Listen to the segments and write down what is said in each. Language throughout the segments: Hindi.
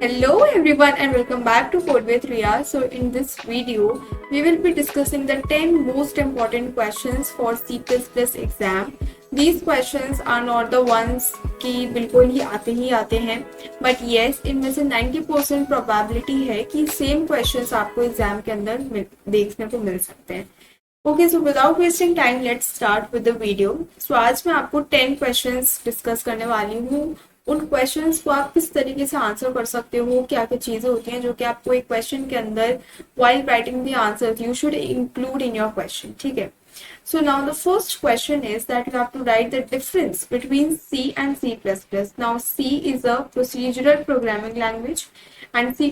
Hello everyone and welcome back to Code with Ria. So in this video, we will be discussing the 10 most important questions for C++ exam. These questions are not the ones कि बिल्कुल ही आते हैं, but yes, इनमें से 90% probability है कि same questions आपको एग्जाम के अंदर देखने को मिल सकते हैं. Okay, so without wasting time, let's start with the video. So आज मैं आपको 10 questions discuss करने वाली हूँ. उन क्वेश्चंस को आप किस तरीके से आंसर कर सकते हो, क्या क्या चीजें होती हैं जो कि आपको एक क्वेश्चन के अंदर while writing the answers you should include in your question. ठीक है. So now the first question is that you have to write the difference between C and C++. Now C is a procedural programming language and C++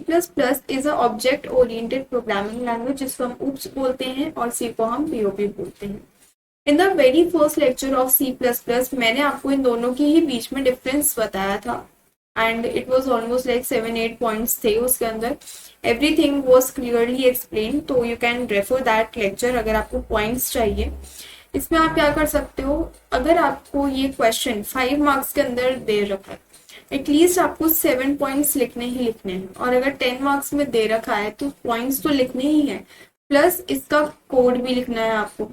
is a object oriented programming language जिसको हम OOPS बोलते हैं और C को हम POP बोलते हैं. In the very first lecture of C++ मैंने आपको इन दोनों के ही बीच में डिफरेंस बताया था and it was almost like 7-8 points थे उसके अंदर. एवरीथिंग वाज क्लियरली एक्सप्लेन, तो you can refer that lecture अगर आपको पॉइंट्स चाहिए. इसमें आप क्या कर सकते हो, अगर आपको ये क्वेश्चन 5 मार्क्स के अंदर दे रखा है, एटलीस्ट आपको 7 पॉइंट्स लिखने ही लिखने हैं. और अगर 10 मार्क्स में दे रखा है तो पॉइंट्स तो लिखने ही है, प्लस इसका कोड भी लिखना है आपको.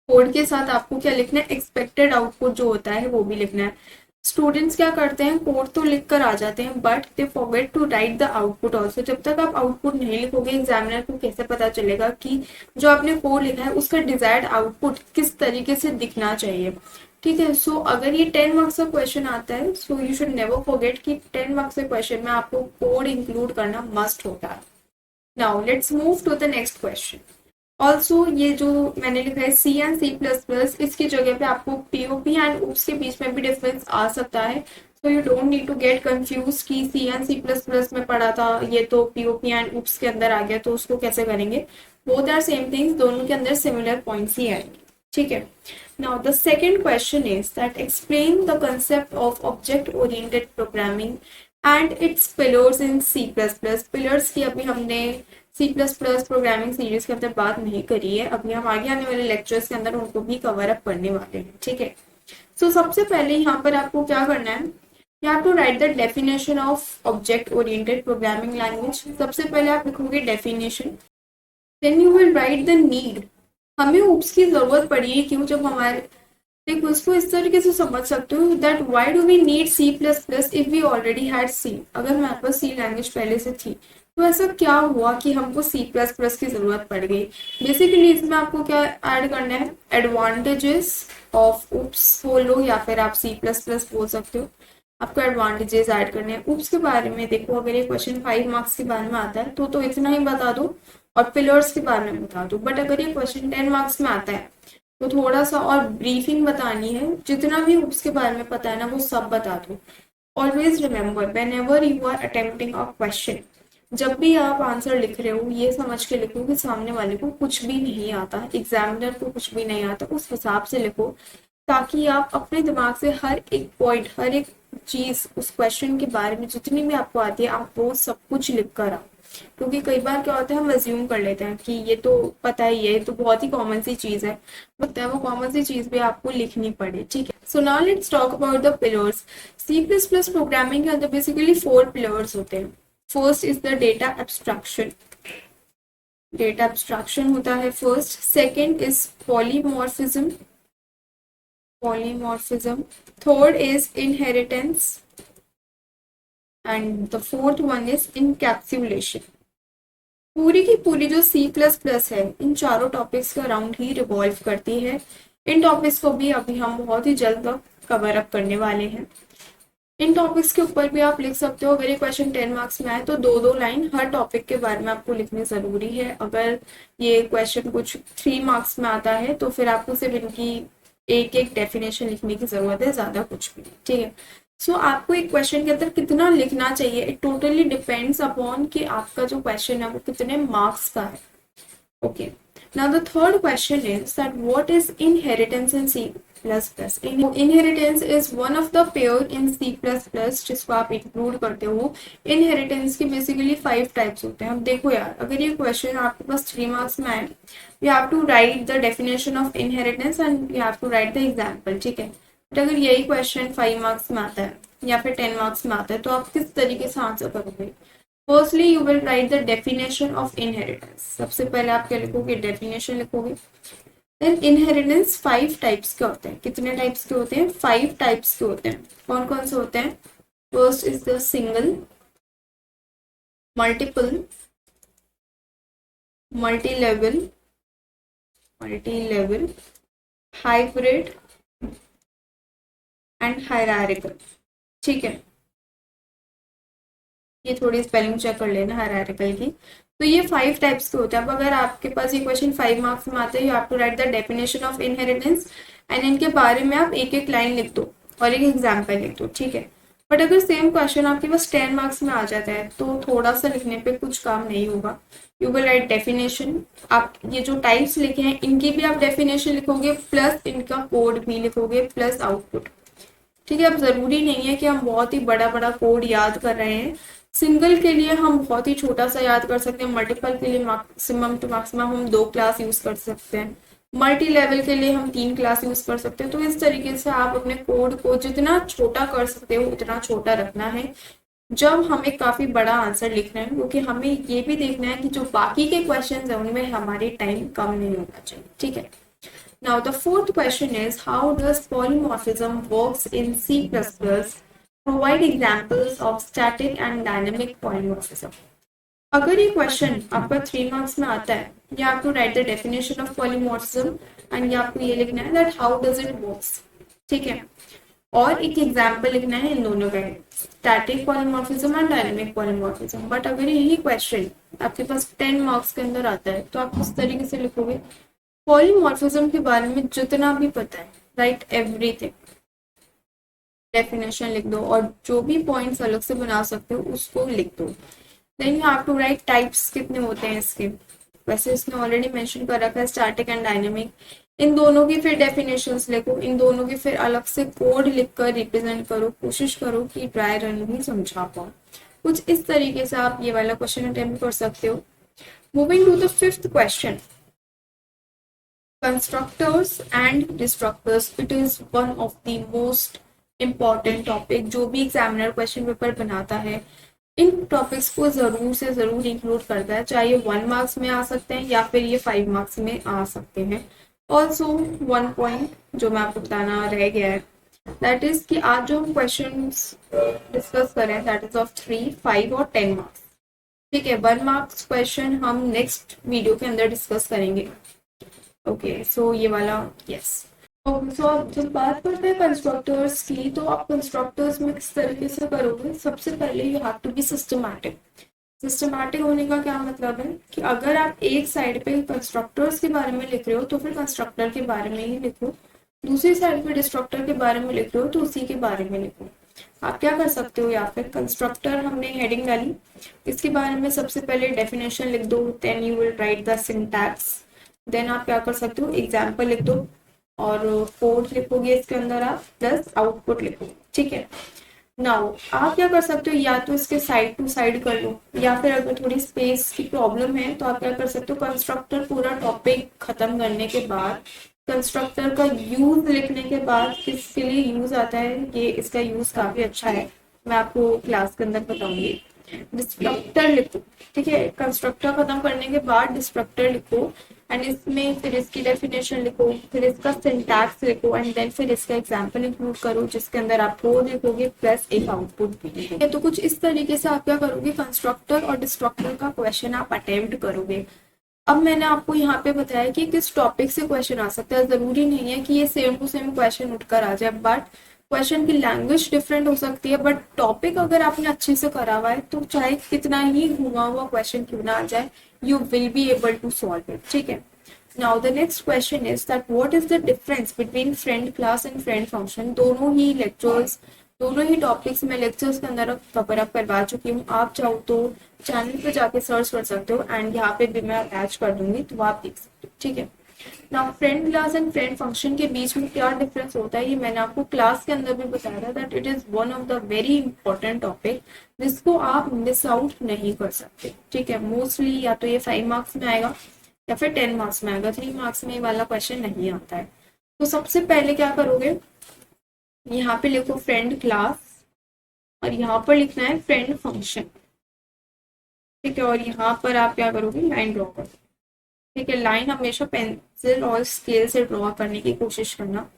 कोड के साथ आपको क्या लिखना है, एक्सपेक्टेड आउटपुट जो होता है वो भी लिखना है. स्टूडेंट्स क्या करते हैं, कोड तो लिख कर आ जाते हैं but they forget to write the output also. जब तक आप आउटपुट नहीं लिखोगे एग्जामिनर को कैसे पता चलेगा कि जो आपने कोड लिखा है उसका डिजायर्ड आउटपुट किस तरीके से दिखना चाहिए. ठीक है. सो अगर ये 10 मार्क्स का क्वेश्चन आता है, so you should never forget कि 10 मार्क्स के क्वेश्चन में आपको कोड इंक्लूड करना मस्ट होता है. Now let's move to the next question. Also ये जो मैंने लिखा है C एंड C++, इसकी जगह पे आपको POP एंड OOPS के बीच में भी डिफरेंस आ सकता है. So you don't need to get confuse कि C एंड C++ में पढ़ा था, ये तो POP एंड OOPS के अंदर आ गया तो उसको कैसे करेंगे. बोथ आर सेम थिंग्स, दोनों के अंदर सिमिलर पॉइंट्स ही आएंगे. ठीक है. Now the second question is that explain the concept of object oriented programming and it's pillars in C++. Pillars की अभी हमने C++ प्रोग्रामिंग सीरीज के अंदर बात नहीं करी है, अभी हम आगे आने वाले लेक्चर्स के अंदर उनको भी कवर अप करने वाले हैं. ठीक है. सो सबसे पहले यहाँ पर आपको क्या करना है, you have to write the definition of object oriented programming language. सबसे पहले आप लिखोगे definition, then you will write the need. हमें OOPS की जरूरत पड़ी है क्यों, जब हमारे देखो उसको इस तरीके से समझ सकते हो that why do we need C++ if we already had C. अगर हमारे पास C लैंग्वेज पहले से थी तो ऐसा क्या हुआ कि हमको C++ की जरूरत पड़ गई. बेसिकली इसमें आपको क्या ऐड करना है, एडवांटेजेस ऑफ OOPS बोलो या फिर आप C++ बोल सकते हो. आपको एडवांटेजेस ऐड करने हैं. OOPS के बारे में देखो, अगर ये क्वेश्चन 5 मार्क्स के बारे में आता है तो इतना ही बता दो और पिलर्स के बारे में बता दो. बट अगर ये क्वेश्चन 10 मार्क्स में आता है तो थोड़ा सा और ब्रीफिंग बतानी है. जितना भी OOPS के बारे में पता है ना वो सब बता दो. Always remember whenever you are attempting a question, जब भी आप आंसर लिख रहे हो ये समझ के लिखो कि सामने वाले को कुछ भी नहीं आता, एग्जामिनर को कुछ भी नहीं आता, उस हिसाब से लिखो ताकि आप अपने दिमाग से हर एक पॉइंट, हर एक चीज उस क्वेश्चन के बारे में जितनी भी आपको आती है आप वो सब कुछ लिख कर आओ. क्योंकि कई बार क्या होता है, हम अज्यूम कर लेते हैं कि ये तो पता ही है, ये तो बहुत ही कॉमन सी चीज है, बट वो कॉमन सी चीज भी आपको लिखनी पड़े. ठीक है. So now let's talk about the pillars. C++ programming के अंदर बेसिकली 4 पिलर्स होते हैं. First is the data abstraction. Data abstraction होता है first. Second is polymorphism. Third is inheritance and the fourth one is encapsulation. पूरी की पूरी जो C++ है इन चारों टॉपिक्स के अराउंड ही रिवॉल्व करती है. इन टॉपिक्स को भी अभी हम बहुत ही जल्द कवर अप करने वाले हैं. इन टॉपिक्स के ऊपर भी आप लिख सकते हो. अगर ये क्वेश्चन 10 मार्क्स में आए तो 2-2 लाइन हर टॉपिक के बारे में आपको लिखनी जरूरी है. अगर ये क्वेश्चन कुछ 3 मार्क्स में आता है तो फिर आपको सिर्फ इनकी एक डेफिनेशन लिखने की जरूरत है, ज्यादा कुछ भी. ठीक है. सो आपको एक क्वेश्चन के अंदर कितना लिखना चाहिए, इट टोटली डिपेंड्स अपॉन कि आपका जो क्वेश्चन है वो कितने मार्क्स का है. Okay. Now the third question is that what is inheritance in C++. Inheritance is one of the pair in C++ जिसको आप इंक्लूड करते हो. इनहेरिटेंस के बेसिकली 5 टाइप्स होते हैं. अब देखो यार, अगर ये क्वेश्चन आपके पास 3 मार्क्स में आए, you have to write the definition of inheritance and you have to write the example. ठीक है. बट अगर यही क्वेश्चन 5 मार्क्स में आता है या फिर 10 मार्क्स में आता है तो आप किस तरीके से आंसर करोगे? Firstly you will write the definition of inheritance. सबसे पहले आप क्या लिखोगे? डेफिनेशन लिखोगे। देन इनहेरिटेंस 5 टाइप्स के होते हैं। कितने टाइप्स के होते हैं? 5 टाइप्स के होते हैं। कौन कौन से होते हैं? First is the single, multiple, multi level, hybrid and hierarchical. ठीक है, ये थोड़ी स्पेलिंग चेक कर लेना हायरार्किकल की। तो ये 5 टाइप्स के होते हैं। अब अगर आपके पास ये क्वेश्चन 5 मार्क्स में आता है, you have to write the definition of inheritance and इनके बारे में आप एक एक लाइन लिख दो और एक एग्जाम्पल लिख दो। ठीक है, बट अगर सेम क्वेश्चन आपके पास 10 मार्क्स में आ जाता है तो थोड़ा सा लिखने पे कुछ काम नहीं होगा। You will right definition. आप ये जो टाइप्स लिखे हैं इनकी भी आप डेफिनेशन लिखोगे, प्लस इनका कोड भी लिखोगे, प्लस आउटपुट। ठीक है, अब जरूरी नहीं है कि हम बहुत ही बड़ा बड़ा कोड याद कर रहे हैं। सिंगल के लिए हम बहुत ही छोटा सा याद कर सकते हैं, मल्टीपल के लिए मैक्सिमम टू मैक्सिमम हम 2 क्लास यूज कर सकते हैं, मल्टी लेवल के लिए हम 3 क्लास यूज कर सकते हैं। तो इस तरीके से आप अपने कोड को जितना छोटा कर सकते हो उतना छोटा रखना है जब हमें काफी बड़ा आंसर लिखना है, क्योंकि हमें ये भी देखना है कि जो बाकी के क्वेश्चन है उनमें हमारी टाइम कम नहीं होना चाहिए। ठीक है, now the fourth question is how does polymorphism works in C++? Provide examples of static and dynamic polymorphism. अगर ये क्वेश्चन आपका 3 मार्क्स में आता है, या आपको right the definition of polymorphism and या आपको ये लिखना है that how does it works. ठीक है, और एक एग्जाम्पल लिखना है इन दोनों का, static polymorphism and dynamic polymorphism. But अगर यही क्वेश्चन आपके पास 10 मार्क्स के अंदर आता है तो आप किस तरीके से लिखोगे? पॉलीमॉर्फिज्म के बारे में जितना भी पता है, राइट एवरीथिंग, डेफिनेशन लिख दो और जो भी पॉइंट्स अलग से बना सकते हो उसको लिख दो। Then you have to write types कितने होते हैं इसके। वैसे इसने ऑलरेडी मेंशन कर रखा है स्टैटिक एंड डायनेमिक। इन दोनों की फिर डेफिनेशंस लिखो, इन दोनों की फिर अलग से कोड लिखकर रिप्रेजेंट करो। कोशिश करो कि ड्राई रन भी समझा पाओ। कुछ इस तरीके से आप ये वाला क्वेश्चन अटेम्प्ट कर सकते हो। Moving to the fifth question, constructors and destructors. It is one of the most important topic जो भी एग्जामिनर क्वेश्चन पेपर बनाता है इन टॉपिक्स को जरूर से जरूर इंक्लूड करता है, चाहे ये 1 मार्क्स में आ सकते हैं या फिर ये 5 मार्क्स में आ सकते हैं। ऑल्सो वन पॉइंट जो मैं आपको बताना रह गया है दैट इज कि आज जो हम क्वेश्चन डिस्कस कर रहे हैं दैट इज ऑफ 3, 5 और 10 मार्क्स। ठीक है, 1 मार्क्स क्वेश्चन हम नेक्स्ट वीडियो के अंदर डिस्कस करेंगे। ओके, सो ये वाला यस। सो अब जब बात करते हैं कंस्ट्रक्टर्स की, तो आप कंस्ट्रक्टर्स में किस तरीके से करोगे? सबसे पहले you have to be systematic. Systematic होने का क्या मतलब है कि अगर आप एक साइड पे कंस्ट्रक्टर्स के बारे में लिख रहे हो तो फिर कंस्ट्रक्टर के बारे में ही लिखो, दूसरी साइड पे डिस्ट्रक्टर के बारे में लिख रहे हो तो उसी के बारे में लिखो। आप क्या कर सकते हो, या फिर कंस्ट्रक्टर हमने हेडिंग डाली, इसके बारे में सबसे पहले डेफिनेशन लिख दो, then you will write the syntax. Then आप क्या कर सकते हो, एग्जाम्पल लिख दो और कोड लिखोगे इसके अंदर आप, प्लस आउटपुट लिखोगे। ठीक है, नाउ आप क्या कर सकते हो, या तो इसके साइड टू साइड कर लो, या फिर अगर थोड़ी स्पेस की प्रॉब्लम है तो आप क्या कर सकते हो, कंस्ट्रक्टर पूरा टॉपिक खत्म करने के बाद कंस्ट्रक्टर का यूज लिखने के बाद किसके लिए यूज आता है, ये इसका यूज काफी अच्छा है, मैं आपको क्लास के अंदर बताऊंगी। डिस्ट्रक्टर लिखो। ठीक है, कंस्ट्रक्टर खत्म करने के बाद डिस्ट्रक्टर लिखो एंड इसमें फिर इसकी डेफिनेशन लिखो, फिर इसका सिंटैक्स लिखो एंड देन फिर इसका एग्जांपल इंक्लूड करो जिसके अंदर आप कोड लिखोगे प्लस एक आउटपुट भी लिखोगे। तो कुछ इस तरीके से आप क्या करोगे, कंस्ट्रक्टर और डिस्ट्रक्टर का क्वेश्चन आप अटेम्प्ट करोगे। अब मैंने आपको यहाँ पे बताया कि किस टॉपिक से क्वेश्चन आ सकता है। जरूरी नहीं है कि ये सेम टू सेम क्वेश्चन उठकर आ जाए, बट क्वेश्चन की लैंग्वेज डिफरेंट हो सकती है, बट टॉपिक अगर आपने अच्छे से करा हुआ है तो चाहे कितना ही घुमा हुआ क्वेश्चन क्यों ना आ जाए, you will be able to solve it. ठीक है, now the next question is that what is the difference between friend class and friend function. दोनों ही लेक्चर्स, दोनों ही टॉपिक्स में लेक्चर्स के अंदर कवर अप करवा चुकी हूँ। आप चाहो तो चैनल पे जाके सर्च कर सकते हो एंड यहाँ पे भी मैं अटैच कर दूंगी तो आप देख सकते हो। ठीक है, now friend class and friend function के बीच में क्या डिफरेंस होता है ये मैंने आपको क्लास के अंदर भी बताया था that it is one of the very important topic जिसको आप मिस आउट नहीं कर सकते। ठीक है, मोस्टली या तो ये 5 मार्क्स में आएगा या फिर 10 मार्क्स में आएगा, 3 मार्क्स में ये वाला क्वेश्चन नहीं आता है। तो सबसे पहले क्या करोगे, यहाँ पे लिखो फ्रेंड क्लास और यहाँ पर लिखना है फ्रेंड फंक्शन। ठीक है, और यहाँ पर आप क्या करोगे, लाइन ड्रॉ करो। ठीक है, लाइन हमेशा पेंसिल और स्केल से ड्रॉ करने की कोशिश करना,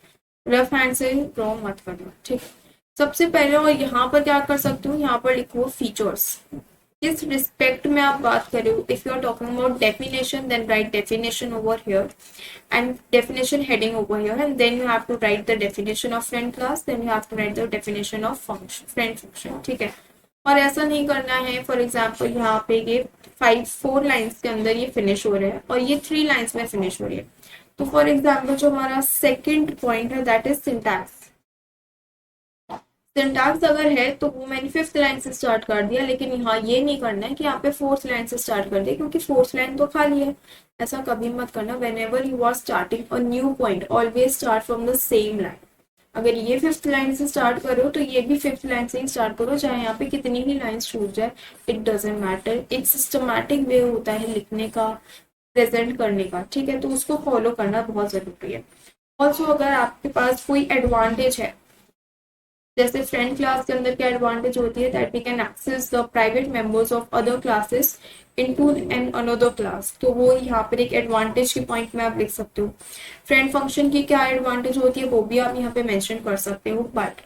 रफ हैंड से ड्रॉ मत करना। ठीक, सबसे पहले और यहाँ पर क्या कर सकते हो, यहाँ पर लिखो फीचर्स। किस रिस्पेक्ट में आप बात कर रहे हो, if you are talking about definition then write definition over here and definition heading over here, and then you have to write the definition of friend class, then you have to write the definition of function friend function। ठीक है, और ऐसा नहीं करना है फॉर एग्जाम्पल यहाँ पे ये 4 लाइन्स के अंदर ये फिनिश हो रहा है और ये 3 लाइन्स में फिनिश हो रही है। तो फॉर एग्जाम्पल जो हमारा सेकेंड पॉइंट है दैट इज सिंटैक्स। सिंटैक्स अगर है तो वो मैंने 5th लाइन से स्टार्ट कर दिया, लेकिन यहाँ ये नहीं करना है कि यहाँ पे 4th लाइन से स्टार्ट कर दिया, क्योंकि 4th लाइन तो खाली है। ऐसा कभी मत करना। Whenever you are starting a new point always start from the same line. अगर ये 5th लाइन से स्टार्ट करो तो ये भी 5th लाइन से ही स्टार्ट करो, चाहे यहाँ पे कितनी ही लाइन छूट जाए, इट डजेंट मैटर। एक सिस्टमैटिक वे होता है लिखने का, प्रेजेंट करने का। ठीक है, तो उसको फॉलो करना बहुत जरूरी है। ऑल्सो अगर आपके पास कोई एडवांटेज है, जैसे फ्रेंड क्लास के अंदर क्या एडवांटेज होती है, that we can access the private members of other classes into an another class. तो वो यहाँ पर एक एडवांटेज के पॉइंट में आप लिख सकते हो। फ्रेंड फंक्शन की क्या एडवांटेज होती है वो भी आप यहाँ पे मेंशन कर सकते हो, बट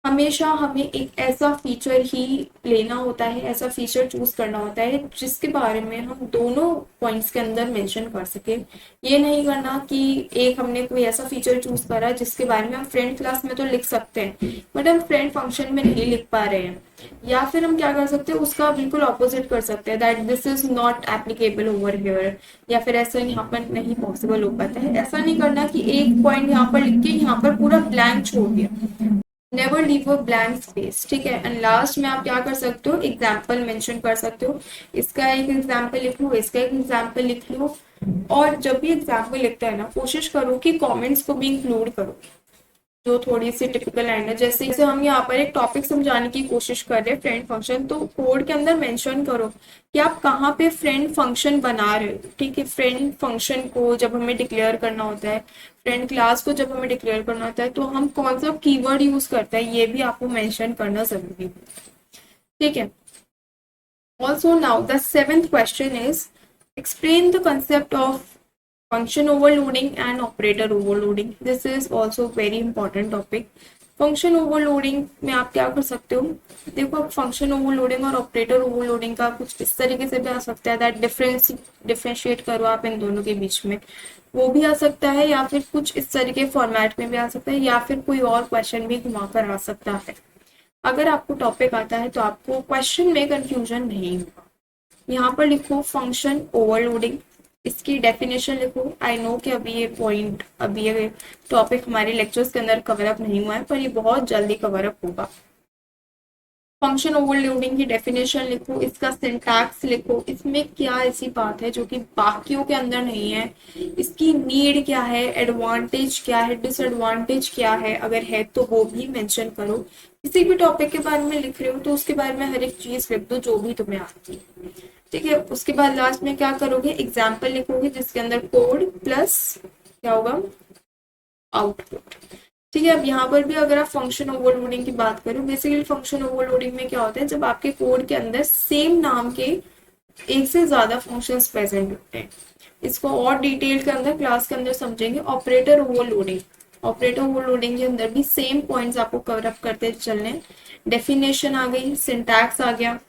हमेशा हमें एक ऐसा फीचर ही लेना होता है, ऐसा फीचर चूज करना होता है जिसके बारे में हम दोनों पॉइंट्स के अंदर मेंशन कर सके। ये नहीं करना कि एक हमने कोई ऐसा फीचर चूज करा जिसके बारे में हम फ्रेंड क्लास में तो लिख सकते हैं बट हम फ्रेंड फंक्शन में नहीं लिख पा रहे हैं, या फिर हम क्या कर सकते हैं उसका बिल्कुल ऑपोजिट कर सकते हैं, that this is not applicable over here, या फिर ऐसा यहाँ पर नहीं पॉसिबल हो पाता है। ऐसा नहीं करना कि एक पॉइंट यहाँ पर लिख के यहाँ पर पूरा ब्लैंक छोड़ दिया। Never leave a blank space. ठीक है, एंड लास्ट में आप क्या कर सकते हो, एग्जाम्पल मेंशन कर सकते हो। इसका एक एग्जाम्पल लिख लो, इसका एक एग्जाम्पल लिख लो, और जब भी एग्जाम्पल लिखता है ना कोशिश करो कि कमेंट्स को भी इंक्लूड करो, जो थोड़ी सी टिपिकल लाइन है। जैसे हम यहाँ पर एक टॉपिक समझाने की कोशिश कर रहे हैं फ्रेंड फंक्शन, तो कोड के अंदर मेंशन करो कि आप कहाँ पे फ्रेंड फंक्शन बना रहे हो। ठीक है, फ्रेंड फंक्शन को जब हमें डिक्लेयर करना होता है, फ्रेंड क्लास को जब हमें डिक्लेयर करना होता है, तो हम कौन सा कीवर्ड यूज करते हैं ये भी आपको मेंशन करना जरूरी है। ठीक है, also now the 7th question is explain the concept of function overloading and operator overloading. This is also very important topic. Function overloading में आप क्या कर सकते हो, देखो फंक्शन ओवरलोडिंग और ऑपरेटर ओवरलोडिंग का कुछ इस तरीके से भी आ सकता है, दैट डिफरेंशिएट करो आप इन दोनों के बीच में, वो भी आ सकता है, या फिर कुछ इस तरीके फॉर्मेट में भी आ सकता है, या फिर कोई और क्वेश्चन भी घुमाकर आ सकता है। अगर आपको टॉपिक आता है तो आपको क्वेश्चन में कंफ्यूजन नहीं होगा। यहाँ पर लिखो फंक्शन ओवरलोडिंग, इसकी डेफिनेशन लिखो। आई नो कि अभी ये पॉइंट, अभी ये टॉपिक हमारे लेक्चर्स के अंदर कवर अप नहीं हुआ है, पर ये बहुत जल्दी कवर अप होगा। फंक्शन ओवरलोडिंग की डेफिनेशन लिखो, इसका सिंटैक्स लिखो, इसमें क्या ऐसी बात है जो कि बाकियों के अंदर नहीं है, इसकी नीड क्या है, एडवांटेज क्या है, डिसएडवांटेज क्या है, अगर है तो वो भी मेंशन करो। किसी भी टॉपिक के बारे में लिख रहे हो तो उसके बारे में हर एक चीज लिख दो जो भी तुम्हें आती है। ठीक है, उसके बाद लास्ट में क्या करोगे, एग्जाम्पल लिखोगे जिसके अंदर कोड प्लस क्या होगा, आउटपुट। ठीक है, अब यहाँ पर भी अगर आप फंक्शन ओवरलोडिंग की बात करो, बेसिकली फंक्शन ओवरलोडिंग में क्या होता है, जब आपके कोड के अंदर सेम नाम के एक से ज्यादा फंक्शंस प्रेजेंट होते हैं। इसको और डिटेल के अंदर क्लास के अंदर समझेंगे। ऑपरेटर ओवरलोडिंग, ऑपरेटर ओवरलोडिंग के अंदर भी सेम पॉइंट्स आपको कवर अप करते चलने। डेफिनेशन आ गई, सिंटैक्स आ गया,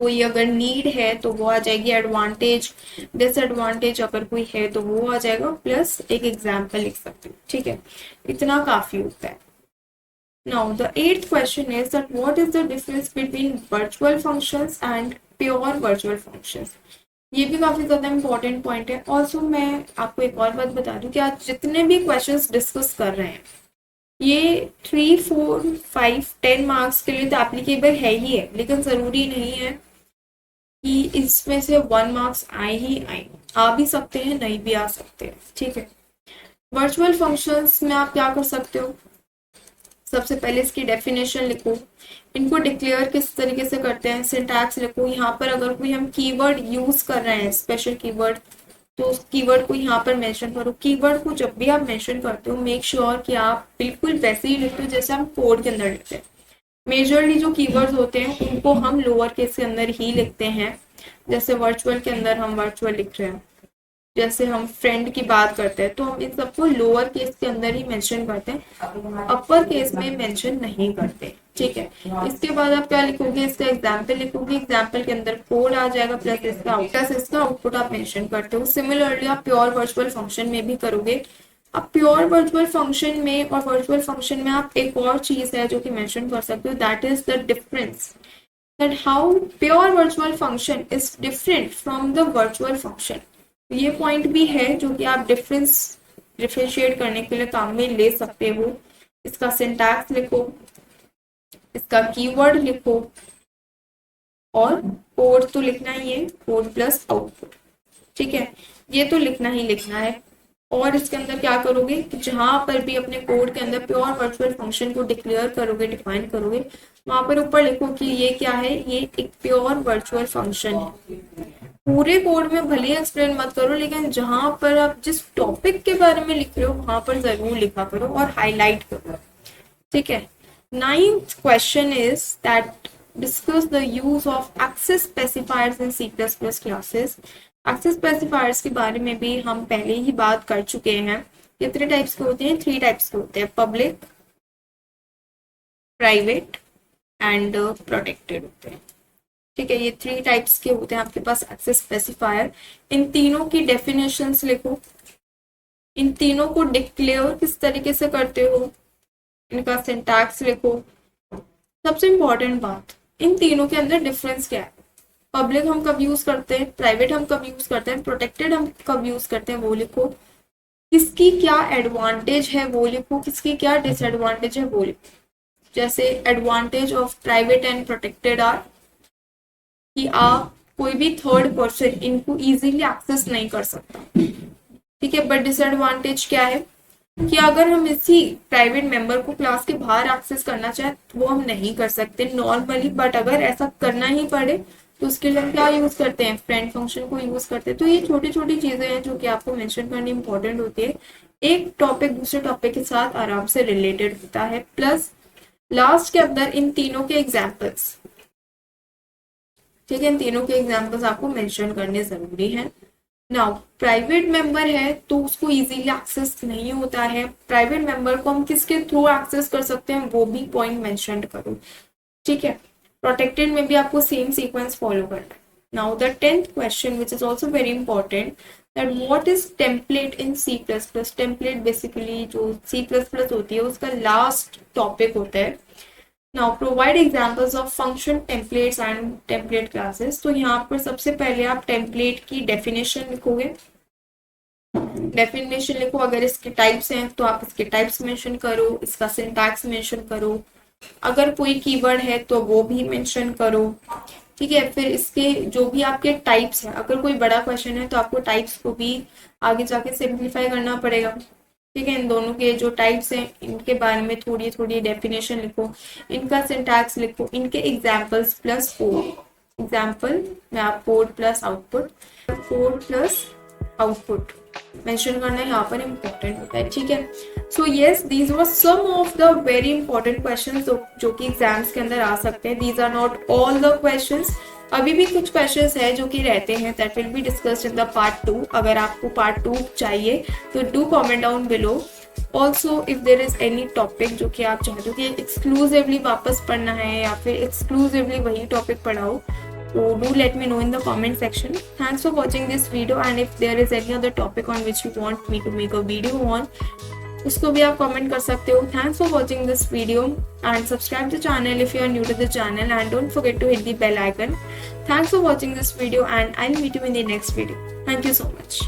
कोई अगर नीड है तो वो आ जाएगी, एडवांटेज डिसएडवांटेज अगर कोई है तो वो आ जाएगा, प्लस एक एग्जाम्पल लिख सकते हो। ठीक है, इतना काफी होता है। Now the 8th question is that what is the difference between virtual functions and pure virtual functions. ये भी काफी ज्यादा इंपॉर्टेंट पॉइंट है। ऑल्सो मैं आपको एक और बात बता दूं कि आज जितने भी क्वेश्चंस डिस्कस कर रहे हैं ये 3, 4, 5, 10 मार्क्स के लिए तो एप्लीकेबल है ही है, लेकिन जरूरी नहीं है कि इसमें से 1 मार्क्स आए ही आए, आ भी सकते हैं, नहीं भी आ सकते हैं। ठीक है, वर्चुअल फंक्शंस में आप क्या कर सकते हो, सबसे पहले इसकी डेफिनेशन लिखो, इनको डिक्लेयर किस तरीके से करते हैं, सिंटैक्स लिखो। यहाँ पर अगर कोई हम कीवर्ड यूज कर रहे हैं, स्पेशल कीवर्ड तो उस कीवर्ड को यहाँ पर मेंशन करो। कीवर्ड को जब भी आप मेंशन करते हो मेक श्योर कि आप बिल्कुल वैसे ही लिखते हो जैसे हम कोड के अंदर लिखते हैं। मेजरली जो कीवर्ड्स होते हैं उनको हम लोअर केस के अंदर ही लिखते हैं। जैसे वर्चुअल के अंदर हम वर्चुअल लिख रहे हैं, जैसे हम फ्रेंड की बात करते हैं तो हम इन सबको लोअर केस के अंदर ही मेंशन करते हैं, अपर केस में मेंशन नहीं करते। ठीक है, इसके बाद आप क्या लिखोगे, इसका एग्जाम्पल लिखोगे। एग्जाम्पल के अंदर कोड आ जाएगा प्लस इसका आउटपुट आप मेंशन करते हो। सिमिलरली आप प्योर वर्चुअल फंक्शन में भी करोगे। अब प्योर वर्चुअल फंक्शन में और वर्चुअल फंक्शन में आप एक और चीज है जो कि मेंशन कर सकते हो, that is the difference, that how pure virtual function is different from the virtual function. ये पॉइंट भी है जो कि आप डिफरेंशिएट करने के लिए काम में ले सकते हो। इसका सिंटैक्स लिखो, इसका कीवर्ड लिखो, और कोड तो लिखना ही है, कोड प्लस आउटपुट। ठीक है, ये तो लिखना ही लिखना है। और इसके अंदर क्या करोगे कि जहां पर भी अपने कोड के अंदर प्योर वर्चुअल फंक्शन को डिक्लेयर करोगे, डिफाइन करोगे, वहां पर ऊपर लिखो कि ये क्या है, ये एक प्योर वर्चुअल फंक्शन है। पूरे कोड में भले ही एक्सप्लेन मत करो, लेकिन जहां पर आप जिस टॉपिक के बारे में लिख रहे हो वहां पर जरूर लिखा करो और हाईलाइट करो। ठीक है, 9th question is that discuss the use of access specifiers in C++ classes. Access specifiers के बारे में भी हम पहले ही बात कर चुके हैं। कितने टाइप्स के होते हैं, 3 टाइप्स के होते हैं, पब्लिक, प्राइवेट एंड प्रोटेक्टेड होते हैं। ठीक है, ये 3 टाइप्स के होते हैं आपके पास एक्सेस स्पेसिफायर। इन तीनों की डेफिनेशंस लिखो, इन तीनों को डिक्लेयर किस तरीके से करते हो, इनका सिंटैक्स लिखो। सबसे इंपॉर्टेंट बात, इन तीनों के अंदर डिफरेंस क्या है, पब्लिक हम कब यूज करते हैं, प्राइवेट हम कब यूज करते हैं, प्रोटेक्टेड हम कब यूज करते हैं वो लिखो। किसकी क्या एडवांटेज है वो लिखो, किसकी क्या डिसएडवांटेज है वो लिखो। जैसे advantage of private and protected are कि आप कोई भी थर्ड पर्सन इनको इजीली एक्सेस नहीं कर सकता। ठीक है, बट डिसएडवांटेज क्या है कि अगर हम इसी प्राइवेट मेंबर को क्लास के बाहर एक्सेस करना चाहें तो वो हम नहीं कर सकते नॉर्मली, बट अगर ऐसा करना ही पड़े तो उसके लिए हम क्या यूज करते हैं, फ्रेंड फंक्शन को यूज करते हैं। तो ये छोटी छोटी चीजें हैं जो कि आपको मेंशन करनी इंपॉर्टेंट होती है। एक टॉपिक दूसरे टॉपिक के साथ आराम से रिलेटेड होता है। प्लस लास्ट के अंदर इन तीनों के एग्जाम्पल्स, ठीक है, इन तीनों के एग्जाम्पल्स आपको मेंशन करने जरूरी है। नाउ प्राइवेट मेंबर है तो उसको इजीली एक्सेस नहीं होता है, प्राइवेट मेंबर को हम किसके थ्रू एक्सेस कर सकते हैं वो भी पॉइंट मेंशन करो। ठीक है, प्रोटेक्टेड में भी आपको सेम सीक्वेंस फॉलो करना है। Now the 10th question which is also very important, that what is template in C++। Template basically जो C++ होती है उसका लास्ट टॉपिक होता है। Now provide examples of function templates and template classes। तो यहाँ पर सबसे पहले आप टेम्पलेट की डेफिनेशन लिखोगे, डेफिनेशन लिखो। अगर इसके टाइप्स हैं तो आप इसके टाइप्स मेंशन करो, इसका सिंटैक्स मेंशन करो। अगर कोई कीवर्ड है तो वो भी मेंशन करो। ठीक है, फिर इसके जो भी आपके टाइप्स हैं, अगर कोई बड़ा क्वेश्चन है तो आपको टाइप्स को भी आगे जाके सिंप्लीफाई करना पड़ेगा। ठीक है, इन दोनों के जो टाइप्स हैं इनके बारे में थोड़ी थोड़ी डेफिनेशन लिखो, इनका सिंटैक्स लिखो, इनके एग्जाम्पल्स प्लस कोड। एग्जाम्पल में आप code plus output, code plus output mention करना यहाँ पर इम्पोर्टेंट होता है। ठीक है, so yes, these were some of the very important questions जो कि एग्जाम्स के अंदर आ सकते हैं। These are not all the questions, अभी भी कुछ क्वेश्चंस है जो कि रहते हैं, that will be discussed in the part 2। अगर आपको पार्ट 2 चाहिए तो do comment down below. Also if there is any topic जो कि आप चाहते हो कि एक्सक्लूसिवली वापस पढ़ना है या फिर एक्सक्लूसिवली वही टॉपिक पढ़ाओ, so do let me know in the comment section. Thanks for watching this video, and if there is any other topic on which you want me to make a video on, उसको भी आप कमेंट कर सकते हो। Thanks for watching this video and subscribe the channel if you are new to the channel, and don't forget to hit the bell icon. Thanks for watching this video, and I'll meet you in the next video. Thank you so much.